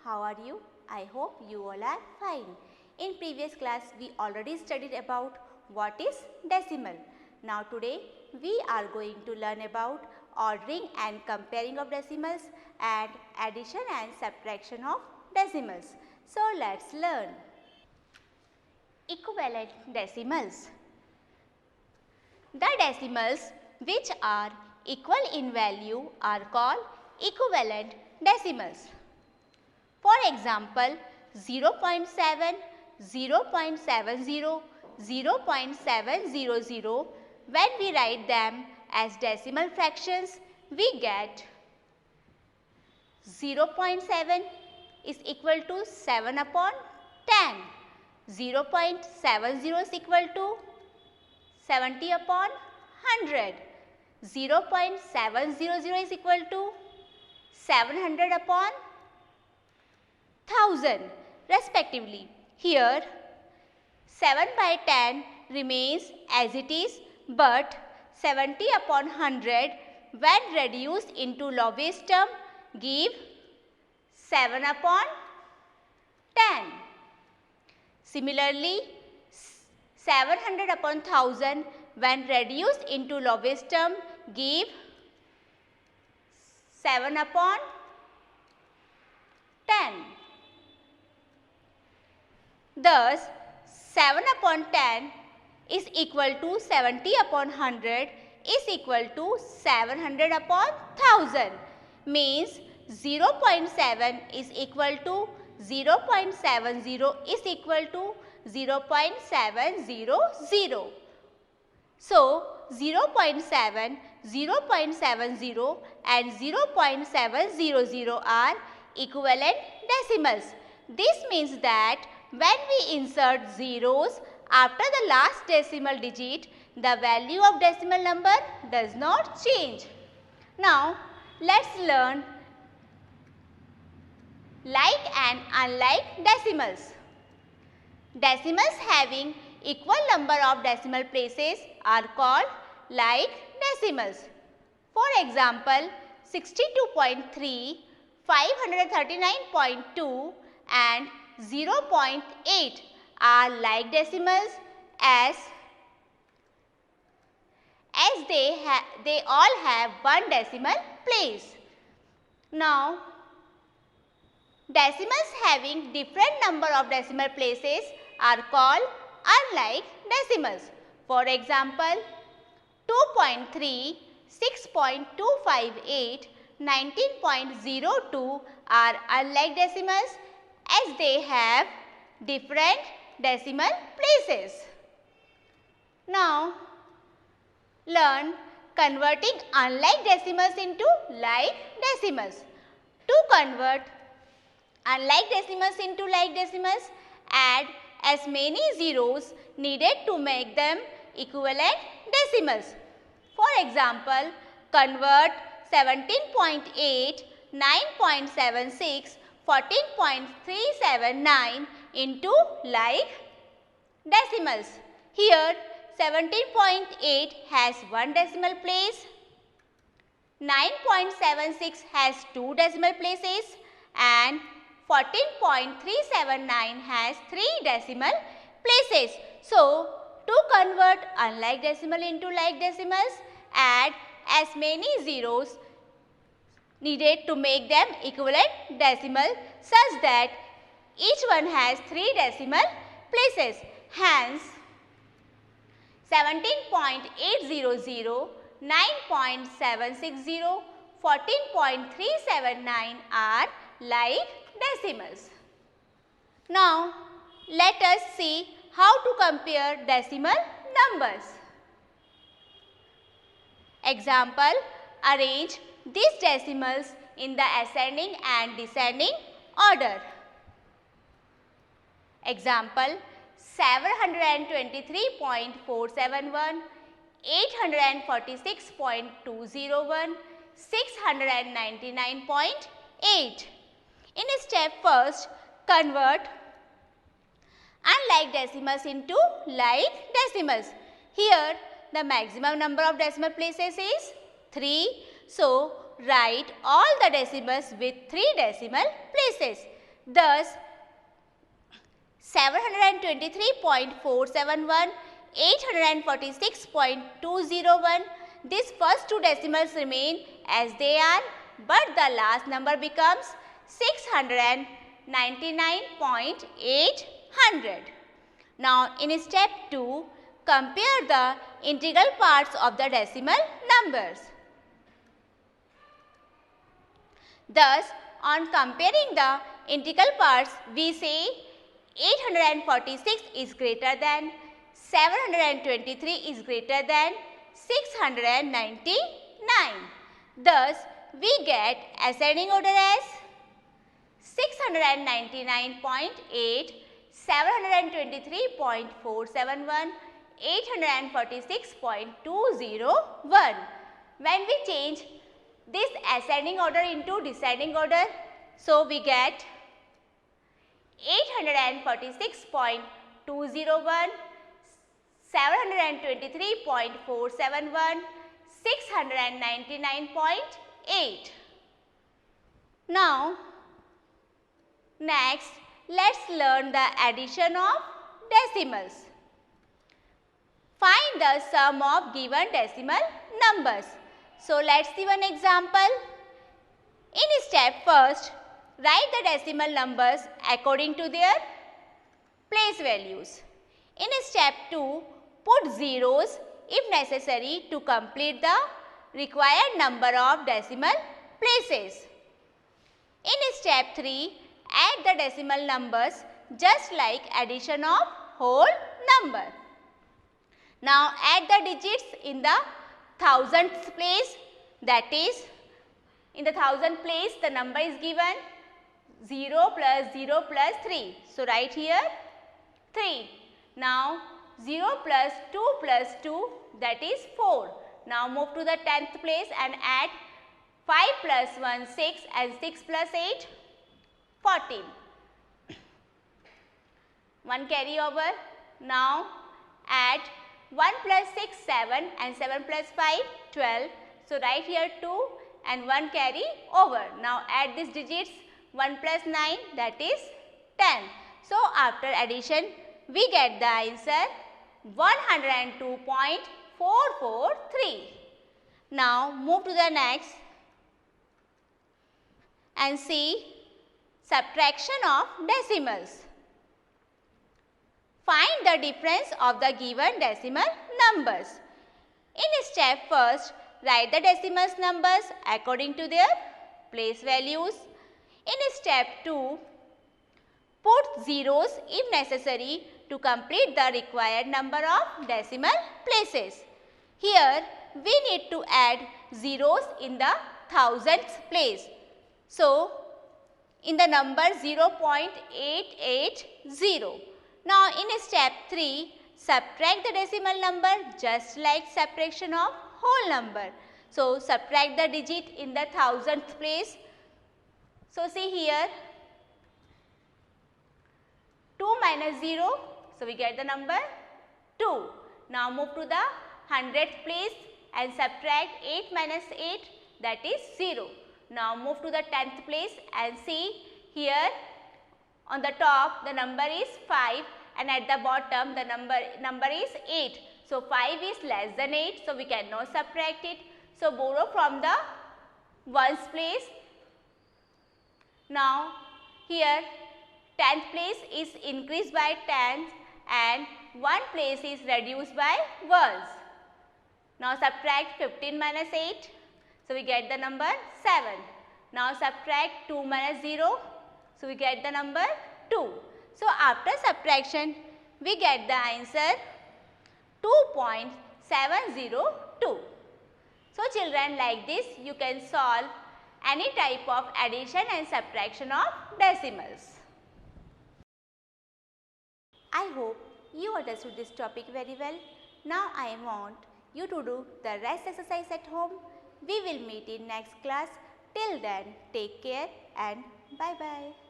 How are you? I hope you all are fine. In previous class, we already studied about what is decimal. Now today, we are going to learn about ordering and comparing of decimals and addition and subtraction of decimals. So let's learn. Equivalent decimals. The decimals which are equal in value are called equivalent decimals. For example, 0.7, 0.70, 0.700, when we write them as decimal fractions, we get 0.7 is equal to 7 upon 10, 0.70 is equal to 70 upon 100, 0.700 is equal to 700 upon 1000 respectively. Here 7 by 10 remains as it is, but 70 upon 100 when reduced into lowest term give 7 upon 10. Similarly, 700 upon 1000 when reduced into lowest term give 7 upon 10. Thus, 7 upon 10 is equal to 70 upon 100 is equal to 700 upon 1000, means 0.7 is equal to 0.70 is equal to 0.700. So, 0.7, 0.70 and 0.700 are equivalent decimals. This means that when we insert zeros after the last decimal digit, the value of decimal number does not change. Now, let's learn like and unlike decimals. Decimals having equal number of decimal places are called like decimals. For example, 62.3, 539.2 and 0.8 are like decimals as they all have one decimal place. Now, decimals having different number of decimal places are called unlike decimals. For example, 2.3, 6.258, 19.02 are unlike decimals as they have different decimal places. Now, learn converting unlike decimals into like decimals. To convert unlike decimals into like decimals, add as many zeros needed to make them equivalent decimals. For example, convert 17.8, 9.76, 14.379 into like decimals. Here 17.8 has one decimal place, 9.76 has two decimal places and 14.379 has three decimal places. So, to convert unlike decimal into like decimals, add as many zeros needed to make them equivalent decimal such that each one has three decimal places. Hence, 17.800, 9.760, 14.379 are like decimals. Now, let us see how to compare decimal numbers. Example, arrange these decimals in the ascending and descending order. Example, 723.471, 846.201, 699.8. In step first, convert unlike decimals into like decimals. Here, the maximum number of decimal places is 3. So, write all the decimals with 3 decimal places. Thus, 723.471, 846.201, these first two decimals remain as they are, but the last number becomes 699.800. Now, in step 2, compare the integral parts of the decimal numbers. Thus, on comparing the integral parts, we say 846 is greater than, 723 is greater than 699. Thus, we get ascending order as 699.8, 723.471, 846.201. When we change this ascending order into descending order, so we get 846.201, 723.471, 699.8. Now, next let's learn the addition of decimals. Find the sum of given decimal numbers. So, let's see one example. In step first, write the decimal numbers according to their place values. In step 2, put zeros if necessary to complete the required number of decimal places. In step 3, add the decimal numbers just like addition of whole number. Now, add the digits in the thousandth place, that is, in the thousandth place the number is given 0 plus 0 plus 3. So, write here 3. Now, 0 plus 2 plus 2, that is 4. Now, move to the 10th place and add 5 plus 1 6 and 6 plus 8 14. 1 carry over. Now, add 1 plus 6 7 and 7 plus 5 12. So, write here 2 and 1 carry over. Now, add these digits 1 plus 9, that is 10. So, after addition we get the answer 102.443. Now, move to the next and see subtraction of decimals. Find the difference of the given decimal numbers. In step first, write the decimals numbers according to their place values. In step 2, put zeros if necessary to complete the required number of decimal places. Here, we need to add zeros in the thousandth place. So, in the number 0.880. Now, in step 3, subtract the decimal number just like subtraction of whole number. So, subtract the digit in the thousandth place. So, see here 2 minus 0. So, we get the number 2. Now, move to the hundredth place and subtract 8 minus 8, that is 0. Now, move to the 10th place and see here on the top the number is 5 and at the bottom the number is 8. So, 5 is less than 8. So, we cannot subtract it. So, borrow from the ones place. Now, here 10th place is increased by 10 and 1 place is reduced by ones. Now, subtract 15 minus 8. So, we get the number 7. Now, subtract 2 minus 0. So, we get the number 2. So, after subtraction, we get the answer 2.702. So, children, like this you can solve any type of addition and subtraction of decimals. I hope you understood this topic very well. Now, I want you to do the rest exercise at home. We will meet in next class. Till then, take care and bye-bye.